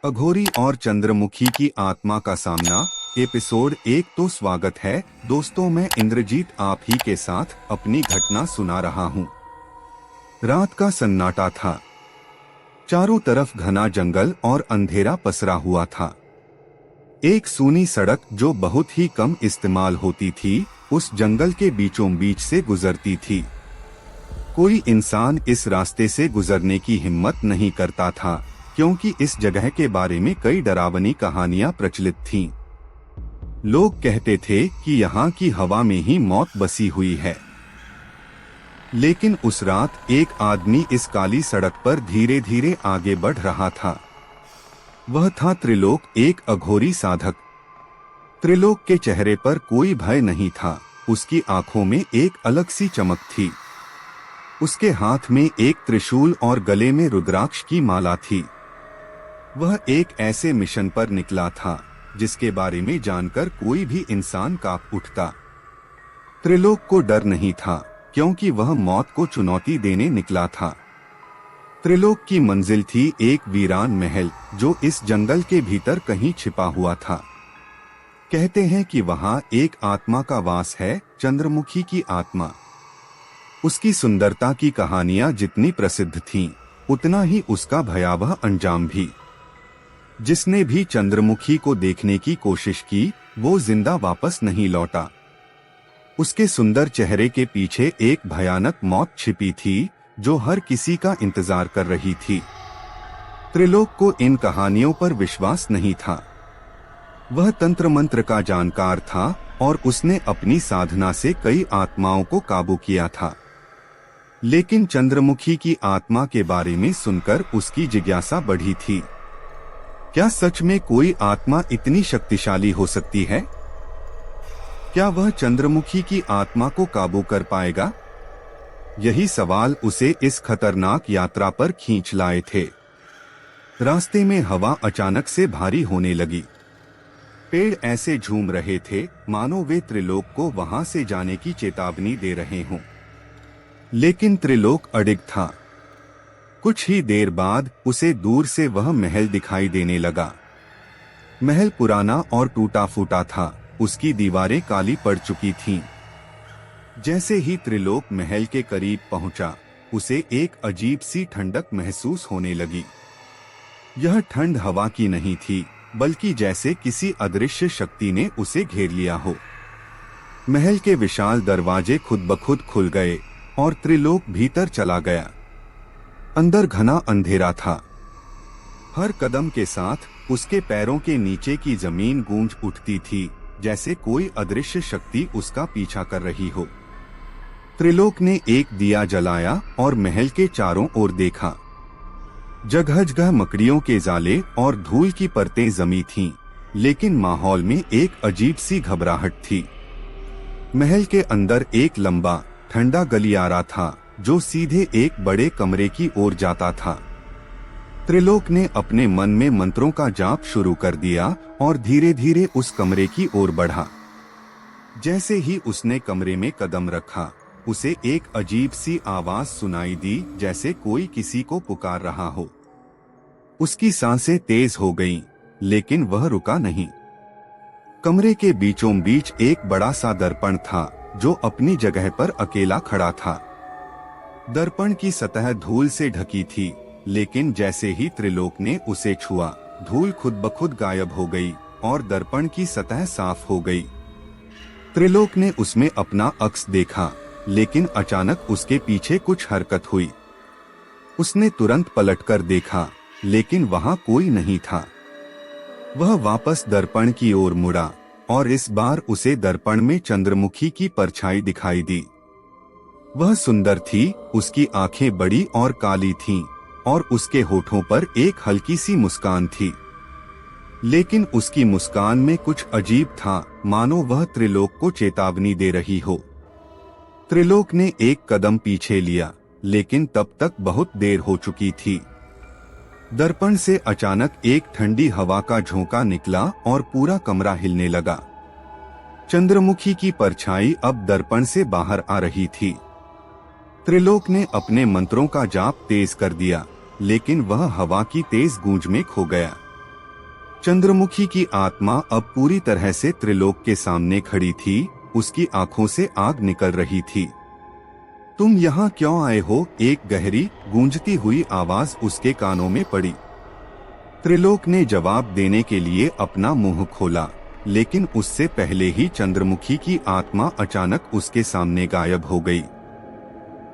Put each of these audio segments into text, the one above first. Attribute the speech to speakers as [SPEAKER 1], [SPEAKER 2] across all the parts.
[SPEAKER 1] अघोरी और चंद्रमुखी की आत्मा का सामना एपिसोड 1। तो स्वागत है दोस्तों, मैं इंद्रजीत आप ही के साथ अपनी घटना सुना रहा हूँ। रात का सन्नाटा था। चारों तरफ घना जंगल और अंधेरा पसरा हुआ था। एक सूनी सड़क जो बहुत ही कम इस्तेमाल होती थी उस जंगल के बीचों बीच से गुजरती थी। कोई इंसान इस रास्ते से गुजरने की हिम्मत नहीं करता था क्योंकि इस जगह के बारे में कई डरावनी कहानियां प्रचलित थीं। लोग कहते थे कि यहाँ की हवा में ही मौत बसी हुई है। लेकिन उस रात एक आदमी इस काली सड़क पर धीरे धीरे आगे बढ़ रहा था। वह था त्रिलोक, एक अघोरी साधक। त्रिलोक के चेहरे पर कोई भय नहीं था, उसकी आंखों में एक अलग सी चमक थी। उसके हाथ में एक त्रिशूल और गले में रुद्राक्ष की माला थी। वह एक ऐसे मिशन पर निकला था जिसके बारे में जानकर कोई भी इंसान कांप उठता। त्रिलोक को डर नहीं था क्योंकि वह मौत को चुनौती देने निकला था। त्रिलोक की मंजिल थी एक वीरान महल जो इस जंगल के भीतर कहीं छिपा हुआ था। कहते हैं कि वहां एक आत्मा का वास है, चंद्रमुखी की आत्मा। उसकी सुंदरता की कहानियां जितनी प्रसिद्ध थीं, उतना ही उसका भयावह अंजाम भी। जिसने भी चंद्रमुखी को देखने की कोशिश की वो जिंदा वापस नहीं लौटा। उसके सुंदर चेहरे के पीछे एक भयानक मौत छिपी थी जो हर किसी का इंतजार कर रही थी। त्रिलोक को इन कहानियों पर विश्वास नहीं था। वह तंत्र मंत्र का जानकार था और उसने अपनी साधना से कई आत्माओं को काबू किया था। लेकिन चंद्रमुखी की आत्मा के बारे में सुनकर उसकी जिज्ञासा बढ़ी थी। क्या सच में कोई आत्मा इतनी शक्तिशाली हो सकती है? क्या वह चंद्रमुखी की आत्मा को काबू कर पाएगा? यही सवाल उसे इस खतरनाक यात्रा पर खींच लाए थे। रास्ते में हवा अचानक से भारी होने लगी। पेड़ ऐसे झूम रहे थे मानो वे त्रिलोक को वहां से जाने की चेतावनी दे रहे हों। लेकिन त्रिलोक अडिग था। कुछ ही देर बाद उसे दूर से वह महल दिखाई देने लगा। महल पुराना और टूटा फूटा था, उसकी दीवारें काली पड़ चुकी थीं। जैसे ही त्रिलोक महल के करीब पहुंचा, उसे एक अजीब सी ठंडक महसूस होने लगी। यह ठंड हवा की नहीं थी, बल्कि जैसे किसी अदृश्य शक्ति ने उसे घेर लिया हो। महल के विशाल दरवाजे खुद ब खुद खुल गए और त्रिलोक भीतर चला गया। अंदर घना अंधेरा था। हर कदम के साथ उसके पैरों के नीचे की जमीन गूंज उठती थी, जैसे कोई अदृश्य शक्ति उसका पीछा कर रही हो। त्रिलोक ने एक दिया जलाया और महल के चारों ओर देखा। जगह जगह मकड़ियों के जाले और धूल की परतें जमी थीं, लेकिन माहौल में एक अजीब सी घबराहट थी। महल के अंदर एक लंबा ठंडा गलियारा था जो सीधे एक बड़े कमरे की ओर जाता था। त्रिलोक ने अपने मन में मंत्रों का जाप शुरू कर दिया और धीरे धीरे उस कमरे की ओर बढ़ा। जैसे ही उसने कमरे में कदम रखा, उसे एक अजीब सी आवाज सुनाई दी, जैसे कोई किसी को पुकार रहा हो। उसकी सांसें तेज हो गईं, लेकिन वह रुका नहीं। कमरे के बीचों बीच एक बड़ा सा दर्पण था जो अपनी जगह पर अकेला खड़ा था। दर्पण की सतह धूल से ढकी थी, लेकिन जैसे ही त्रिलोक ने उसे छुआ, धूल खुद ब खुद गायब हो गई और दर्पण की सतह साफ हो गई। त्रिलोक ने उसमें अपना अक्स देखा, लेकिन अचानक उसके पीछे कुछ हरकत हुई। उसने तुरंत पलटकर देखा, लेकिन वहां कोई नहीं था। वह वापस दर्पण की ओर मुड़ा और इस बार उसे दर्पण में चंद्रमुखी की परछाई दिखाई दी। वह सुंदर थी, उसकी आंखें बड़ी और काली थीं और उसके होठों पर एक हल्की सी मुस्कान थी। लेकिन उसकी मुस्कान में कुछ अजीब था, मानो वह त्रिलोक को चेतावनी दे रही हो। त्रिलोक ने एक कदम पीछे लिया, लेकिन तब तक बहुत देर हो चुकी थी। दर्पण से अचानक एक ठंडी हवा का झोंका निकला और पूरा कमरा हिलने लगा। चंद्रमुखी की परछाई अब दर्पण से बाहर आ रही थी। त्रिलोक ने अपने मंत्रों का जाप तेज कर दिया, लेकिन वह हवा की तेज गूंज में खो गया। चंद्रमुखी की आत्मा अब पूरी तरह से त्रिलोक के सामने खड़ी थी, उसकी आंखों से आग निकल रही थी। तुम यहाँ क्यों आए हो? एक गहरी गूंजती हुई आवाज उसके कानों में पड़ी। त्रिलोक ने जवाब देने के लिए अपना मुंह खोला, लेकिन उससे पहले ही चंद्रमुखी की आत्मा अचानक उसके सामने गायब हो गई।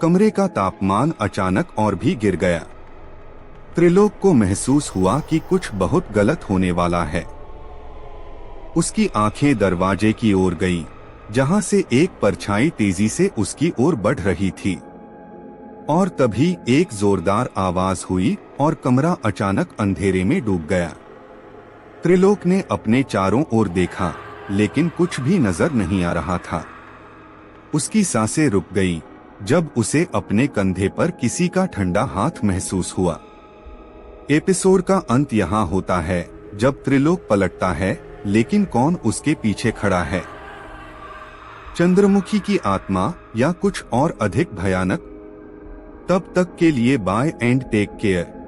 [SPEAKER 1] कमरे का तापमान अचानक और भी गिर गया। त्रिलोक को महसूस हुआ कि कुछ बहुत गलत होने वाला है। उसकी आंखें दरवाजे की ओर गईं, जहां से एक परछाई तेजी से उसकी ओर बढ़ रही थी। और तभी एक जोरदार आवाज हुई और कमरा अचानक अंधेरे में डूब गया। त्रिलोक ने अपने चारों ओर देखा, लेकिन कुछ भी नजर नहीं आ रहा था। उसकी सांसें रुक गईं, जब उसे अपने कंधे पर किसी का ठंडा हाथ महसूस हुआ। एपिसोड का अंत यहाँ होता है, जब त्रिलोक पलटता है, लेकिन कौन उसके पीछे खड़ा है? चंद्रमुखी की आत्मा या कुछ और अधिक भयानक? तब तक के लिए बाय एंड टेक केयर।